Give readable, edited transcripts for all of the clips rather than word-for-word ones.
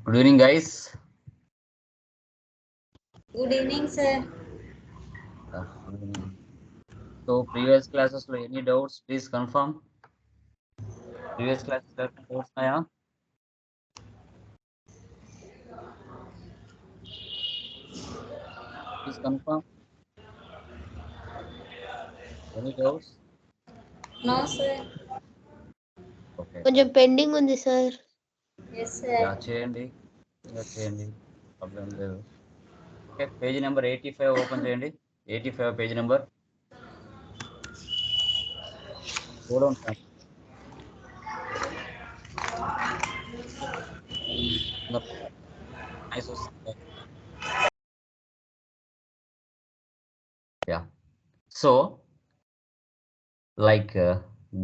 Good evening, guys. Good evening, sir. Good evening. So, previous classes, any doubts, please confirm. Previous classes, doubts, Maya? Please confirm. Any doubts? No, sir. Okay. కొంచెం pending ఉంది sir. Yes, sir. చేయండి. చేయండి. Problem లేదు. Okay, page number 85 open చేయండి. 85 page number. Godown nice వస్తుంది. Yeah. So like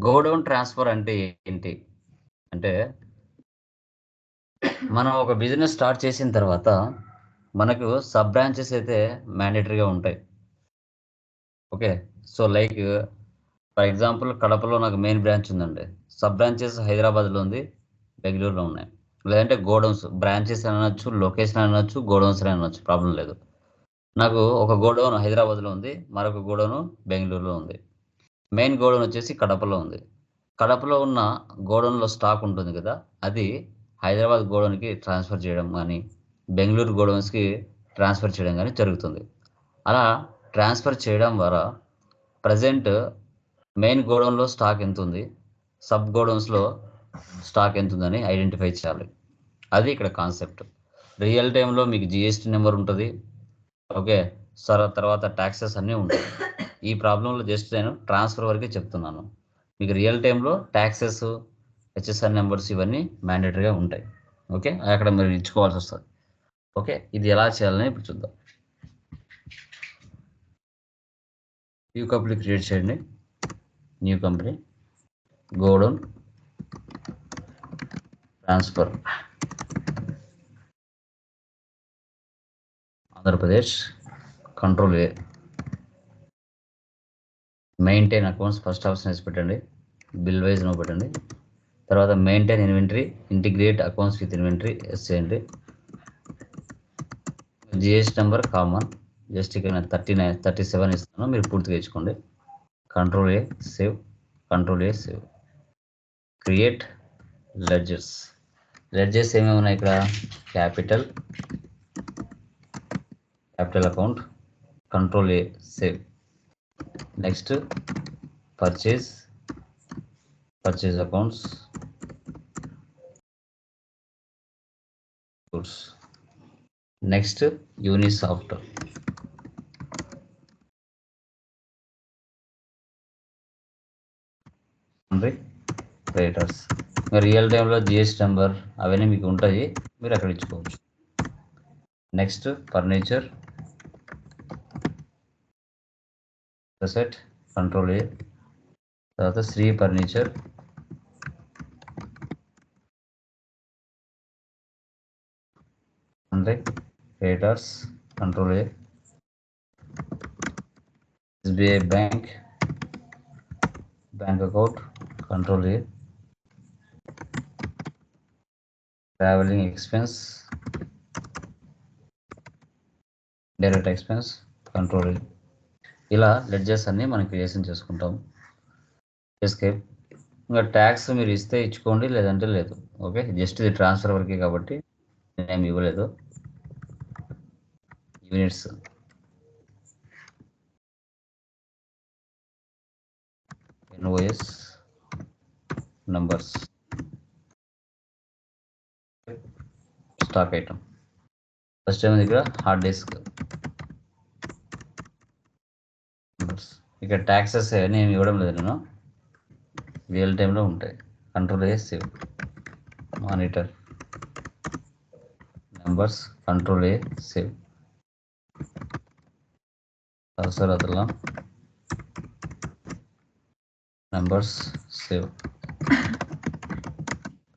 godown transfer అంటే ఏంటి అంటే, మనం ఒక బిజినెస్ స్టార్ట్ చేసిన తర్వాత మనకు సబ్ బ్రాంచెస్ అయితే మ్యాండేటరీగా ఉంటాయి. Okay, so like for example కడపలో నాకు మెయిన్ బ్రాంచ్ ఉందండి. సబ్ బ్రాంచెస్ హైదరాబాద్లో ఉంది, బెంగళూరులో ఉన్నాయి. లేదంటే గోడౌన్స్ బ్రాంచెస్ అనొచ్చు, లొకేషన్ అనొచ్చు, గోడౌన్స్ అనొచ్చు, ప్రాబ్లం లేదు. నాకు ఒక గోడౌన్ హైదరాబాద్లో ఉంది, మరొక గోడౌన్ బెంగళూరులో ఉంది. మెయిన్ గోడౌన్ వచ్చేసి కడపలో ఉంది. కడపలో ఉన్న గోడౌన్లో స్టాక్ ఉంటుంది కదా, అది హైదరాబాద్ గోడౌన్కి ట్రాన్స్ఫర్ చేయడం కానీ, బెంగళూరు గోడౌన్స్కి ట్రాన్స్ఫర్ చేయడం కానీ జరుగుతుంది. అలా ట్రాన్స్ఫర్ చేయడం ద్వారా ప్రజెంట్ మెయిన్ గోడౌన్లో స్టాక్ ఎంత ఉంది, సబ్ గోడౌన్స్లో స్టాక్ ఎంత ఉందని ఐడెంటిఫై చేయాలి. అది ఇక్కడ కాన్సెప్ట్. రియల్ టైంలో మీకు జిఎస్టీ నెంబర్ ఉంటుంది. ఓకే, తర్వాత ట్యాక్సెస్ అన్నీ ఉంటాయి. ఈ ప్రాబ్లంలో జస్ట్ నేను ట్రాన్స్ఫర్ వరకే చెప్తున్నాను. మీకు రియల్ టైంలో ట్యాక్సెస్, హెచ్ఎస్ఆర్ నెంబర్స్ ఇవన్నీ మ్యాండేటరీగా ఉంటాయి. ఓకే, అక్కడ మీరు ఇచ్చుకోవాల్సి వస్తుంది. ఓకే, ఇది ఎలా చేయాలని ఇప్పుడు చూద్దాం. న్యూ కంపెనీ క్రియేట్ చేయండి. New company, godown transfer, Andhra Pradesh, control A. Maintain accounts first option వేసి పెట్టండి. బిల్ వైజ్ నో పెట్టండి. తర్వాత maintain inventory, integrate accounts with inventory yes చేయండి. జిఎస్టీ నెంబర్ కామన్, జస్ట్ ఇక్కడ 37 ఇస్తాను, మీరు పూర్తిగా ఇచ్చుకోండి. Control A save, control A save. Create ledgers. Ledgers ఏమేమి ఉన్నాయి ఇక్కడ? Capital account, control A save. Next purchase accounts, goods. Next యూనిసాఫ్ట్. Creators. Real టైంలో జిఎస్టీ నెంబర్ అవన్నీ మీకు ఉంటాయి, మీరు అక్కడ ఇచ్చుకోవచ్చు. Next furniture set, control A. తర్వాత శ్రీ ఫర్నిచర్, అంటే creators, control A. SBI bank account, control A. Travelling expense, direct expense, control A. ఇలా లెడ్జర్స్ అన్నీ మనం క్రియేషన్ చేసుకుంటాం. ఎస్కేప్. ఇంకా ట్యాక్స్ మీరు ఇస్తే ఇచ్చుకోండి, లేదంటే లేదు. ఓకే, జస్ట్ ఇది ట్రాన్స్ఫర్ వరకే కాబట్టి నేనేమి ఇవ్వలేదు. Units, invoice numbers, stock item. First time ఇక్కడ హార్డ్ డిస్క్. ఇక్కడ ట్యాక్సెస్ నేను ఇవ్వడం లేదు, నేను రియల్ టైంలో ఉంటాయి. Control A save. Monitor numbers, control A save. Cursor అదలా numbers save.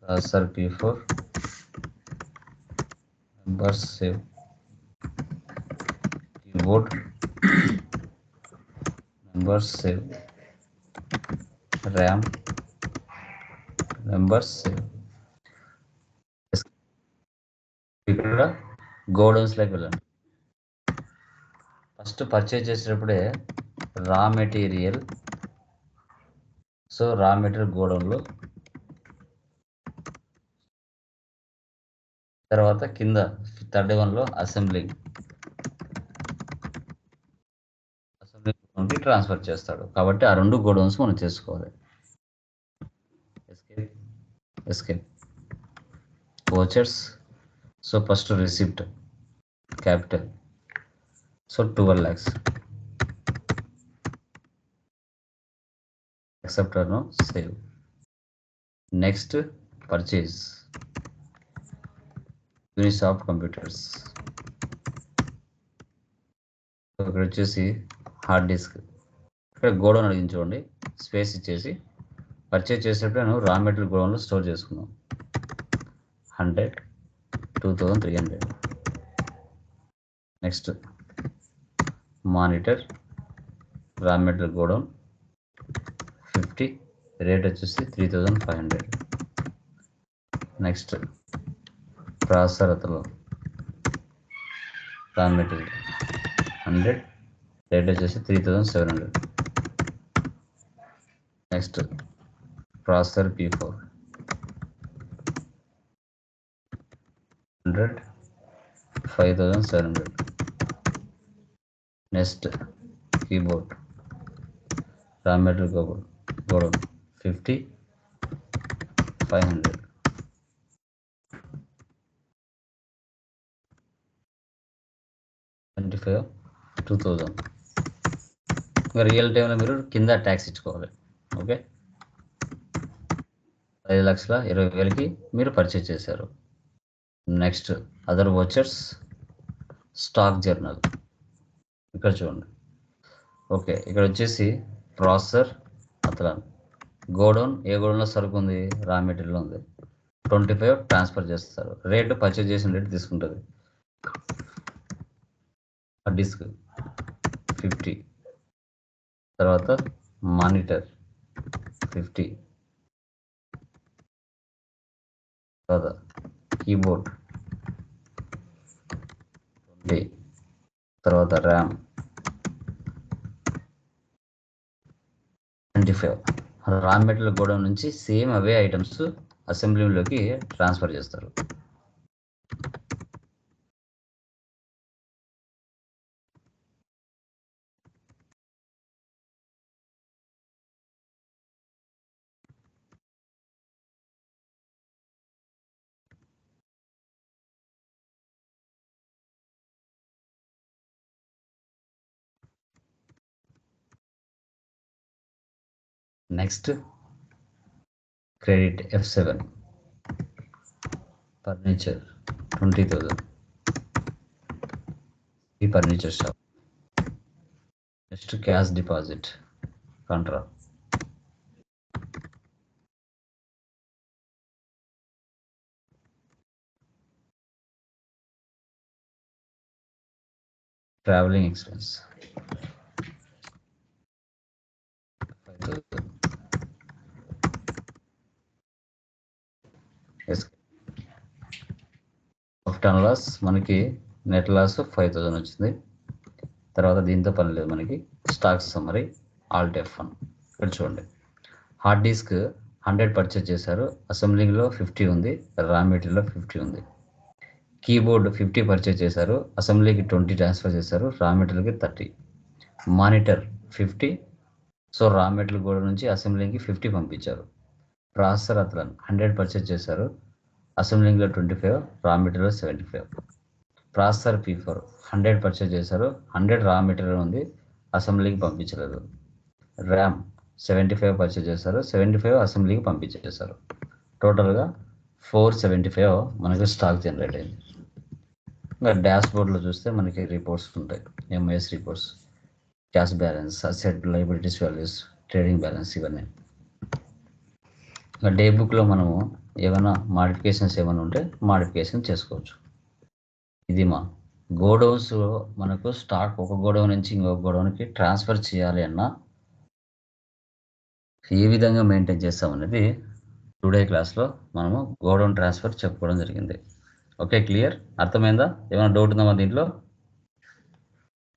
Cursor P4 numbers save. Keyboard numbers save. RAM numbers save. ఇక్కడ గోడౌన్స్లోకి వెళ్ళండి. ఫస్ట్ పర్చేజ్ చేసేటప్పుడే raw material, so raw material గోడౌన్లో, తర్వాత కింద థర్డ్ వన్లో అసెంబ్లింగ్ నుండి ట్రాన్స్ఫర్ చేస్తాడు. కాబట్టి ఆ రెండు గోడౌన్స్ మనం చేసుకోవాలి. Escape vouchers. So first receipt capital, so 12 lakhs. accept or no, save. Next, purchase Unisoft computers. ఇక్కడ వచ్చేసి హార్డ్ డిస్క్, ఇక్కడ గోడౌన్ అడిగింది చూడండి, స్పేస్ ఇచ్చేసి పర్చేజ్ చేసేటప్పుడు నేను రా మెటీరియల్ గోడౌన్లో స్టోర్ చేసుకున్నాం. 100, 2300. నెక్స్ట్ మానిటర్ రా మెటీరియల్ గోడౌన్ 50, రేట్ వచ్చేసి 3500. నెక్స్ట్ ప్రాసెసర్ అతను రా మెటీరియల్ 100, రేట్ వచ్చేసి 3700. Next processor P4 100, 5700. Next keyboard రా మెటీరియల్ గోడౌన్ 50, 500. $25, 2000. ఇంకా రియల్ టైంలో మీరు కింద ట్యాక్స్ ఇచ్చుకోవాలి. ఓకే, 5,20,000కి మీరు పర్చేజ్ చేశారు. Next other vouchers stock journal, ఇక్కడ చూడండి. ఓకే, ఇక్కడ వచ్చేసి ప్రాసెసర్ అతలాన్ గోడౌన్, ఏ గోడౌన్లో సరుకు ఉంది, రా మెటీరియల్ ఉంది. 25 ట్రాన్స్ఫర్ చేస్తారు. రేటు పర్చేజ్ చేసిన రేటు తీసుకుంటుంది. డిస్క్ 50, తర్వాత మానిటర్ 50, తర్వాత కీబోర్డ్ 20, తర్వాత ర్యామ్ 25. రా మెటీరియల్ గోడౌన్ నుంచి సేమ్ అవే ఐటమ్స్ అసెంబ్లీలోకి ట్రాన్స్ఫర్ చేస్తారు. నెక్స్ట్ క్రెడిట్ F7, ఫర్నిచర్ 20,000, ఈ furniture shop. Next cash deposit contra, travelling expense 5,000. Profit and loss మనకి నెట్ లాస్ 5,000 వచ్చింది. తర్వాత దీంతో పని లేదు మనకి. Stocks summary alt F1. ఇక్కడ చూడండి, హార్డ్ డిస్క్ 100 పర్చేజ్ చేశారు, అసెంబ్లింగ్లో 50 ఉంది, రా మెటీరియల్లో 50 ఉంది. కీబోర్డ్ 50 పర్చేజ్ చేశారు, అసెంబ్లీకి 20 ట్రాన్స్ఫర్ చేశారు, రా మెటీరియల్కి 30. మానిటర్ 50, సో రా మెటీరియల్ గోడ నుంచి అసెంబ్లీకి 50 పంపించారు. ప్రాసెసర్ అతను 100 పర్చేజ్ చేశారు, అసెంబ్లింగ్లో 25, raw material 75. Processor P4 100 purchase చేశారు, 100 రా మెటీరియల్ ఉంది, అసెంబ్లీకి పంపించలేదు. ర్యామ్ 75 పర్చేజ్ చేశారు, 75 అసెంబ్లీకి పంపించేశారు. టోటల్గా 475 మనకి స్టాక్ జనరేట్ అయింది. ఇంకా డాష్ బోర్డ్లో చూస్తే మనకి రిపోర్ట్స్ ఉంటాయి, MIS reports, cash balance, asset liabilities values, trading balance, ఇవన్నీ. ఇంకా డే బుక్లో మనము ఏమైనా మాడిఫికేషన్స్ ఏమైనా ఉంటే మాడిఫికేషన్ చేసుకోవచ్చు. ఇది మా గోడౌన్స్. మనకు స్టాక్ ఒక గోడౌన్ నుంచి ఇంకొక గోడౌన్కి ట్రాన్స్ఫర్ చేయాలి అన్నా ఏ విధంగా మెయింటైన్ చేస్తాం అనేది టుడే క్లాస్లో మనము గోడౌన్ ట్రాన్స్ఫర్ చెప్పుకోవడం జరిగింది. ఓకే, క్లియర్, అర్థమైందా? ఏమైనా డౌట్ ఉందా దీంట్లో?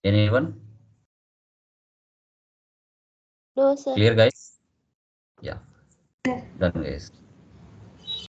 Anyone? No, sir. Clear guys? Yeah, done guys.